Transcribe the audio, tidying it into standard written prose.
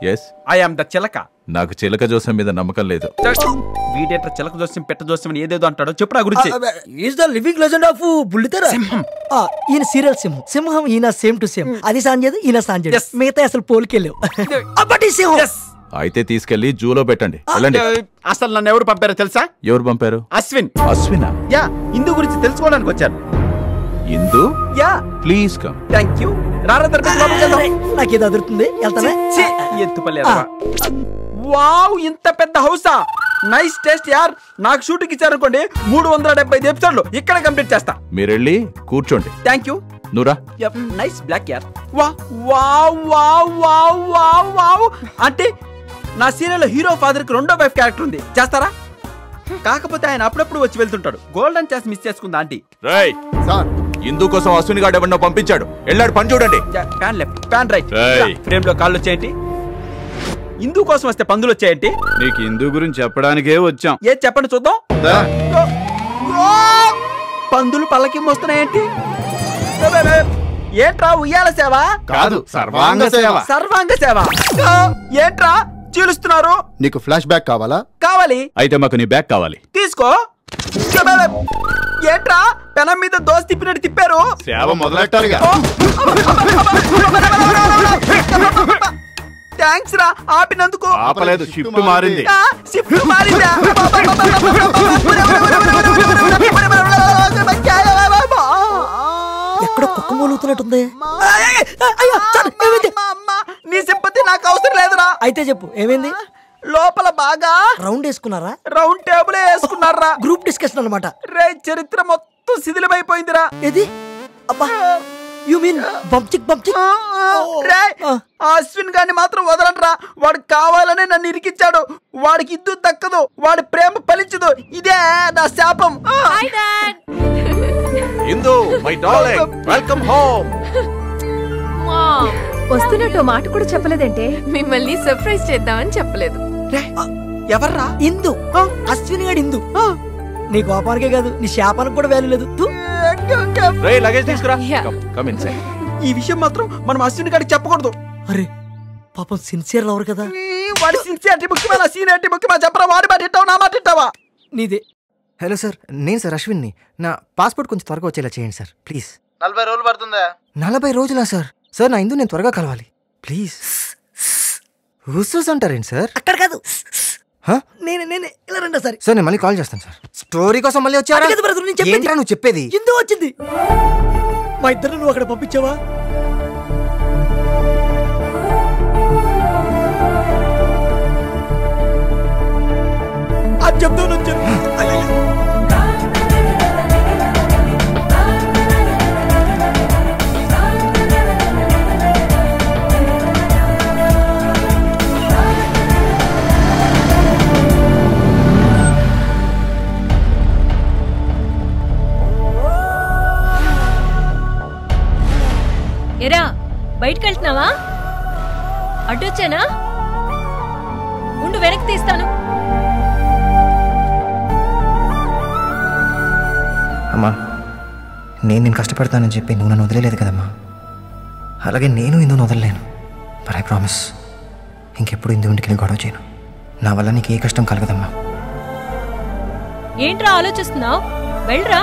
yes I am the చిలక. నాకు చిలక జోస్యం మీద నమ్మకం లేదు. వీడేట్రా చిలక జోస్యం పెట్ట జోస్యం అని ఏదేదో అంటాడో చెప్పు నా గురించి. Is the living legend of బుల్లితెర. ఈయన సీరియల్ సింహం. సింహం ఈయన సేమ్ టు సేమ్. అది సాంజేది ఈయన సాంజేది. మిగతా అసలు పోలికెళ్ళేవు. అబ్బటి సింహం. అయితే తీసుకెళ్లి జూలో పెట్టండి. వెళ్ళండి. అసలు నన్ను ఎవరు పంపారో తెలుసా? ఎవరు పంపారు? అశ్విన్. అశ్వినా? యా, ఇందు గురించి తెలుసుకోవడానికి వచ్చాను. Indu? Yeah. Please come. Thank you. నాకేదో అదురుతుంది. వావ్, ఇంత పెద్ద హౌసా? నైస్ టేస్ట్ యార్. నాకు షూటింగ్ ఇచ్చారనుకోండి 375 ఎపిసోడ్లు ఇక్కడ కంప్లీట్ చేస్తా. మీరు వెళ్ళి కూర్చోండి. Thank you. Noora. Nice black యార్. Wow wow wow wow wow. అంటే నా సీరియల్ లో హీరో ఫాదర్ కి రెండో వైఫ్ క్యారెక్టర్ ఉంది. చేస్తారా? కాకపోతే ఆయన అప్పుడప్పుడు వచ్చి వెళ్తుంటాడు. గోల్డెన్ ఛాన్స్ మిస్ చేసుకుందా ఆంటీ. రేయ్ సార్, ఇందు కోసం అశ్విని గాడు ఎవరినో పంపించాడు. వెళ్ళాడు, పని చూడండి. Pan left, pan right. Frame లో కాళ్ళు వచ్చేయండి. ఇందు కోసం వస్తే పందులు వచ్చాయండి. నీకు ఇందు గురించి చెప్పడానికే వచ్చాం. ఏది చెప్పండి చూద్దాం. పందులు పల్లకి మోస్తున్నాయేంటి? ఏంట్రా ఉయ్యాల సేవ? కాదు, సర్వాంగ సేవ. సర్వాంగ సేవ ఏంట్రా చీలుస్తున్నారు? నీకు ఫ్లాష్ బ్యాక్ కావాలా? కావాలి. అయితే మాకు నీ బ్యాగ్ కావాలి. తీసుకో. ఏంట్రా పెనం మీద దోశ తిప్పినట్టు తిప్పారు? సేవ మొదలెట్టాలిగా. థ్యాంక్స్ రా ఆపినందుకు. ఆపలేదు, షిఫ్ట్ మారింది. షిఫ్ట్ మారిందా? ఎక్కడో కుక్క మూలుగుతున్నట్టుంది. నీ సింపతి నాకు అవసరం లేదురా. అయితే చెప్పు ఏమైంది? లోపల బాగా రౌండ్ వేసుకున్నారా? రౌండ్ టేబుల్ వేసుకున్నారా? గ్రూప్ డిస్కషన్ అన్నమాట. రే చరిత్ర మొత్తం శిథిలమైపోయిందిరా. ఏది? అబ్బా, యు మీన్ బంప్చిక్ బంప్చిక్? రే అశ్విన్ గాని మాత్రం వదలంట్రా. వాడు కావాలనే నన్ను ఇరికిచ్చాడు. వాడికి ఇద్దు దక్కదు, వాడి ప్రేమ ఫలించదు. ఇదే నా శాపం. ఇందు మై డార్లింగ్, వెల్కమ్ హోమ్. వస్తున్నట్టు మాట కూడా చెప్పలేదంటే. మిమ్మల్ని సర్ప్రైజ్ చేద్దామని చెప్పలేదు. ఎవర్రా? ఇందు. అశ్విని గాడు ఇందు. నీ కోపానికే కాదు, నీ శాపానికి కూడా వాల్యూ లేదు. రేయ్ లగేజ్ తీసుకురా. Come inside. ఈ విషయం మాత్రం మనం అశ్విని గారికి చెప్పకూడదు. అరే పాపం సిన్సియర్ లవర్ కదా. వాడి సిన్సియారిటీ ముఖ్యమా, నా సీనియారిటీ ముఖ్యమా? చెప్పరా. వాడి మాట ఇట్టావా, నా మాట ఇట్టావా? నీదే. హలో సార్, నేను సార్ అశ్విన్ని. నా పాస్పోర్ట్ కొంచెం త్వరగా వచ్చేలా చేయండి సార్, ప్లీజ్. 40 రోజులు పడుతుందా? 40 రోజులా సార్? సార్ నా ఇందు నేను త్వరగా కలవాలి ప్లీజ్. హుస్సూస్ అంటారేంటి సార్? అక్కడ కాదు, నేనే ఇలా రండి సార్. సార్ నేను మళ్ళీ కాల్ చేస్తాను సార్. స్టోరీ కోసం మళ్ళీ వచ్చారా? ఏంట్రా నువ్వు చెప్పేది? ఇందు వచ్చింది. మా ఇద్దరు నువ్వు అక్కడ పంపించావా? అది చెప్తాను వచ్చాను. ఎరా బయటకు వెళ్తున్నావా? అడ్డొచ్చానా? ఉండు వెనక్కి తీస్తాను. అమ్మా, నేను నేను కష్టపడతానని చెప్పి నువ్వు నన్ను వదిలేదు కదమ్మా. అలాగే నేను ఇందును వదలలేను. బట్ ఐ ప్రామిస్ ఇంకెప్పుడు ఇందు ఇంటికి గొడవ చేయను. నా వల్ల నీకు ఏ కష్టం కలగదమ్మా. ఏంట్రా ఆలోచిస్తున్నావు? వెళ్ళరా.